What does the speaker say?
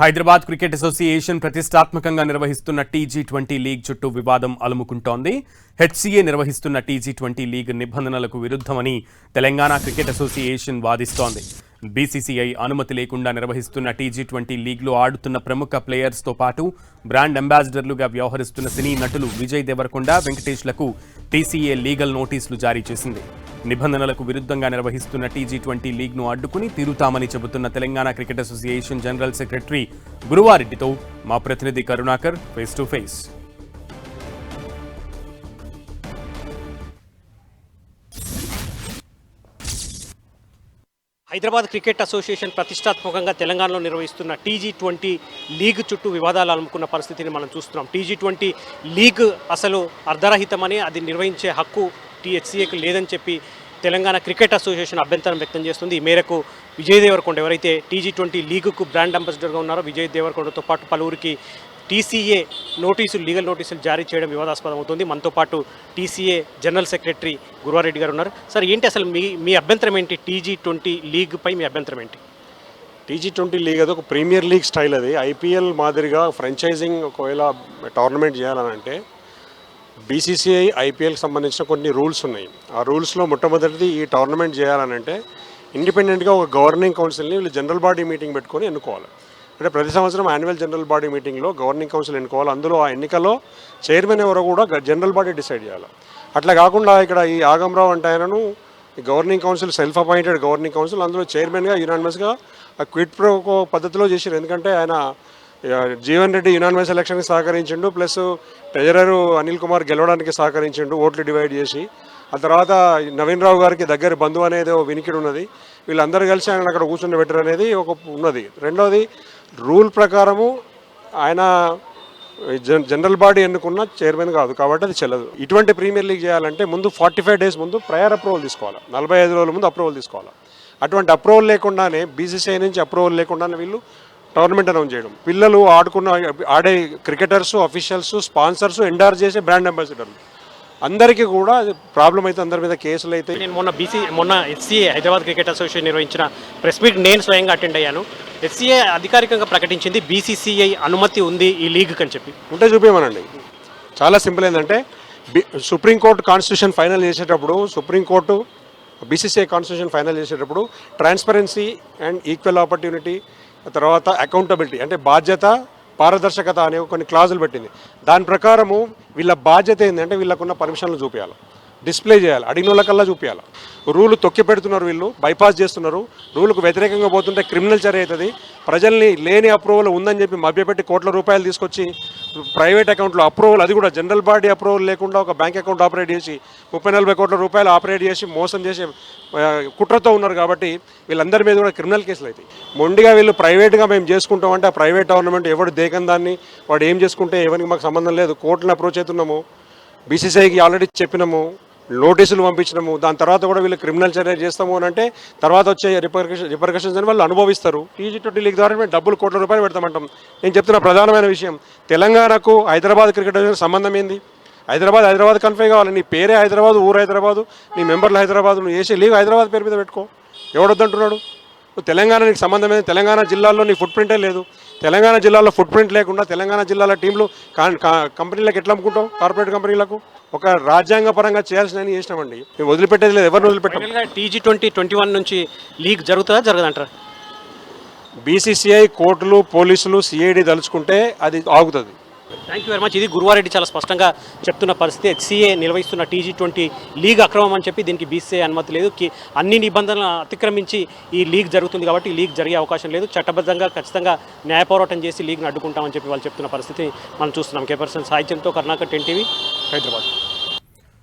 Hyderabad cricket association ప్రతిష్టాత్మకంగా నిర్వహిస్తున్న T20 league చుట్టూ వివాదం అలుముకుంటోంది. హెచ్సీఏ నిర్వహిస్తున్న టీ20 లీగ్ నిబంధనలకు విరుద్ధమని తెలంగాణ క్రికెట్ అసోసియేషన్ వాదిస్తోంది. బీసీసీఐ అనుమతి లేకుండా నిర్వహిస్తున్న టీ20 లీగ్లో ఆడుతున్న ప్రముఖ ప్లేయర్స్తో పాటు బ్రాండ్ అంబాసిడర్లుగా వ్యవహరిస్తున్న సినీ నటులు విజయ్ దేవరకొండ, వెంకటేష్లకు టీసీఏ లీగల్ నోటీసులు జారీ చేసింది. నిబంధనలకు విరుద్ధంగా నిర్వహిస్తున్న టీ20 లీగ్ను అడ్డుకుని తీరుతామని చెబుతున్న Telangana cricket association general secretary గురువారెడ్డితో మా ప్రతినిధి Karunakar face to face. Hyderabad cricket association ప్రతిష్టాత్మకంగా తెలంగాణలో నిర్వహిస్తున్న టీ20 లీగ్ చుట్టూ వివాదాలు అలుముకున్న పరిస్థితిని మనం చూస్తున్నాం. టీ20 లీగ్ అసలు అర్ధరహితమని, అది నిర్వహించే హక్కు హెచ్సీఏకి లేదని చెప్పి తెలంగాణ క్రికెట్ అసోసియేషన్ అభ్యంతరం వ్యక్తం చేస్తుంది. ఈ మేరకు విజయ్ దేవరకొండ, ఎవరైతే టీ20 లీగుకు బ్రాండ్ అంబాసిడర్గా ఉన్నారో విజయ్ దేవరకొండతో పాటు పలువురికి టీసీఏ లీగల్ నోటీసులు జారీ చేయడం వివాదాస్పదం అవుతుంది. మనతో పాటు టీసీఏ జనరల్ సెక్రటరీ గురువారెడ్డి గారు ఉన్నారు. సార్, ఏంటి అసలు మీ అభ్యంతరం ఏంటి? టీ20 లీగ్పై మీ అభ్యంతరం ఏంటి? టీ20 లీగ్ అది ఒక ప్రీమియర్ లీగ్ స్టైల్. అది ఐపీఎల్ మాదిరిగా ఫ్రాంచైజింగ్ ఒకవేళ టోర్నమెంట్ చేయాలనంటే బీసీసీఐ ఐపీఎల్కి సంబంధించిన కొన్ని రూల్స్ ఉన్నాయి. ఆ రూల్స్లో మొట్టమొదటిది ఈ టోర్నమెంట్ చేయాలనంటే ఇండిపెండెంట్గా ఒక గవర్నింగ్ కౌన్సిల్ని వీళ్ళు జనరల్ బాడీ మీటింగ్ పెట్టుకొని ఎన్నుకోవాలి. అంటే ప్రతి సంవత్సరం యాన్యువల్ జనరల్ బాడీ మీటింగ్లో గవర్నింగ్ కౌన్సిల్ ఎన్నుకోవాలి. అందులో ఆ ఎన్నికల్లో చైర్మన్ ఎవరో కూడా జనరల్ బాడీ డిసైడ్ చేయాలి. అట్లా కాకుండా ఇక్కడ ఈ ఆగంరావు అంటే ఆయనను governing council self appointed governing council, అందులో చైర్మన్గా యునానిమస్గా క్విట్ ప్రో పద్ధతిలో చేశారు. ఎందుకంటే ఆయన జీవన్ రెడ్డి యునానిమస్ ఎలక్షన్కి సహకరించిండు, ప్లస్ ట్రెజరర్ అనిల్ కుమార్ గెలవడానికి సహకరించిండు ఓట్లు డివైడ్ చేసి. ఆ తర్వాత నవీన్ రావు గారికి దగ్గర బంధువు అనేది వినికిడి ఉన్నది. వీళ్ళందరూ కలిసి ఆయన అక్కడ కూర్చుని పెట్టరు అనేది ఒక ఉన్నది. రెండోది, రూల్ ప్రకారము ఆయన జనరల్ బాడీ ఎన్నుకున్న చైర్మన్ కాదు, కాబట్టి అది చెల్లదు. ఇటువంటి ప్రీమియర్ లీగ్ చేయాలంటే ముందు 45 డేస్ ముందు ప్రయర్ అప్రూవల్ తీసుకోవాలి. 45 రోజుల ముందు అప్రూవల్ తీసుకోవాలి. అటువంటి అప్రూవల్ లేకుండానే బీసీసీఐ నుంచి అప్రూవల్ లేకుండానే వీళ్ళు టోర్నమెంట్ అనౌన్స్ చేయడం, పిల్లలు ఆడే క్రికెటర్స్, అఫీషియల్స్, స్పాన్సర్స్, ఎండార్ చేసే బ్రాండ్ అంబాసిడర్లు అందరికీ కూడా ప్రాబ్లం అయితే అందరి మీద కేసులు అయితే. నేను మొన్న హెచ్సీఏ హైదరాబాద్ క్రికెట్ అసోసియేషన్ నిర్వహించిన ప్రెస్ మీట్ నేను స్వయంగా అటెండ్ అయ్యాను. హెచ్సీఏ అధికారికంగా ప్రకటించింది బీసీసీఐ అనుమతి ఉంది ఈ లీగ్కి అని చెప్పి. ఉంటే చూపించమనండి. చాలా సింపుల్. ఏంటంటే సుప్రీంకోర్టు కాన్స్టిట్యూషన్ ఫైనల్ చేసేటప్పుడు, సుప్రీంకోర్టు బీసీసీఐ కాన్స్టిట్యూషన్ ఫైనల్ చేసేటప్పుడు ట్రాన్స్పరెన్సీ అండ్ ఈక్వల్ ఆపర్చునిటీ, తర్వాత అకౌంటబిలిటీ అంటే బాధ్యత, పారదర్శకత అనే కొన్ని క్లాజులు పెట్టింది. దాని ప్రకారము వీళ్ళ బాధ్యత ఏంటంటే వీళ్ళకున్న పర్మిషన్లు చూపించాలి, డిస్ప్లే చేయాలి, అడిగిన వాళ్ళకల్లా చూపించాలి. రూలు తొక్కి పెడుతున్నారు, వీళ్ళు బైపాస్ చేస్తున్నారు. రూలుకు వ్యతిరేకంగా పోతుంటే క్రిమినల్ చర్య అవుతుంది. ప్రజల్ని లేని అప్రూవల్ ఉందని చెప్పి మభ్యపెట్టి కోట్ల రూపాయలు తీసుకొచ్చి ప్రైవేట్ అకౌంట్లో అప్రూవల్, అది కూడా జనరల్ బాడీ అప్రూవల్ లేకుండా ఒక బ్యాంక్ అకౌంట్ ఆపరేట్ చేసి 30-40 కోట్ల రూపాయలు ఆపరేట్ చేసి మోసం చేసి కుట్రతో ఉన్నారు. కాబట్టి వీళ్ళందరి మీద కూడా క్రిమినల్ కేసులు అవుతాయి. మొండిగా వీళ్ళు ప్రైవేట్గా మేము చేసుకుంటామంటే ఆ ప్రైవేట్ టోర్నమెంట్ ఎవడు దేకని దాన్ని వాడు ఏం చేసుకుంటే ఎవరికి మాకు సంబంధం లేదు. కోర్టును అప్రోచ్ అవుతున్నాము, బీసీసీఐకి ఆల్రెడీ చెప్పినాము, నోటీసులు పంపించినాము. దాని తర్వాత కూడా వీళ్ళు క్రిమినల్ చర్య చేస్తాము అని అంటే తర్వాత వచ్చే రిపర్కషన్స్ అని వాళ్ళు అనుభవిస్తారు. టీ20 లీగ్ ద్వారా మేము డబ్బులు కోట్ల రూపాయలు పెడతామంటాం. నేను చెప్తున్న ప్రధానమైన విషయం, తెలంగాణకు హైదరాబాద్ క్రికెట్ సంబంధం ఏంది? హైదరాబాద్ కన్ఫై కావాలి. నీ పేరే హైదరాబాద్, ఊరు హైదరాబాదు, నీ మెంబర్లు హైదరాబాద్, నువ్వు చేసే లీగ్ హైదరాబాద్ పేరు మీద పెట్టుకో. ఎవడొద్దంటున్నాడు? తెలంగాణ నీకు సంబంధం ఏంది? తెలంగాణ జిల్లాల్లో నీ ఫుట్ ప్రింటే లేదు. తెలంగాణ జిల్లాలో ఫుట్ ప్రింట్ లేకుండా తెలంగాణ జిల్లాల టీంలు కంపెనీలకు ఎట్లా అమ్ముకుంటాం? కార్పొరేట్ కంపెనీలకు ఒక రాజ్యాంగ పరంగా చేయాల్సిన చేసినామండి. మేము వదిలిపెట్టేది లేదు, ఎవరిని వదిలిపెట్టాం. టీ20-21 నుంచి లీగ్ జరుగుతుందా జరగదంటారా? బీసీసీఐ, కోర్టులు, పోలీసులు, సిఐడి తలుచుకుంటే అది ఆగుతుంది. Thank you very much. ఇది గురువారెడ్డి చాలా స్పష్టంగా చెప్తున్న పరిస్థితి. హెచ్సీఏ నిర్వహిస్తున్న టీ20 లీగ్ అక్రమం అని చెప్పి దీనికి బీసీసీఐ అనుమతి లేదు. అన్ని నిబంధనలను అతిక్రమించి ఈ లీగ్ జరుగుతుంది కాబట్టి ఈ లీగ్ జరిగే అవకాశం లేదు. చట్టబద్ధంగా ఖచ్చితంగా న్యాయ పోరాటం చేసి లీగ్ను అడ్డుకుంటామని చెప్పి వాళ్ళు చెప్తున్న పరిస్థితి మనం చూస్తున్నాం. కే పర్సన్ సాహిత్యంతో కర్ణాకర్ 10 టీవీ, హైదరాబాద్.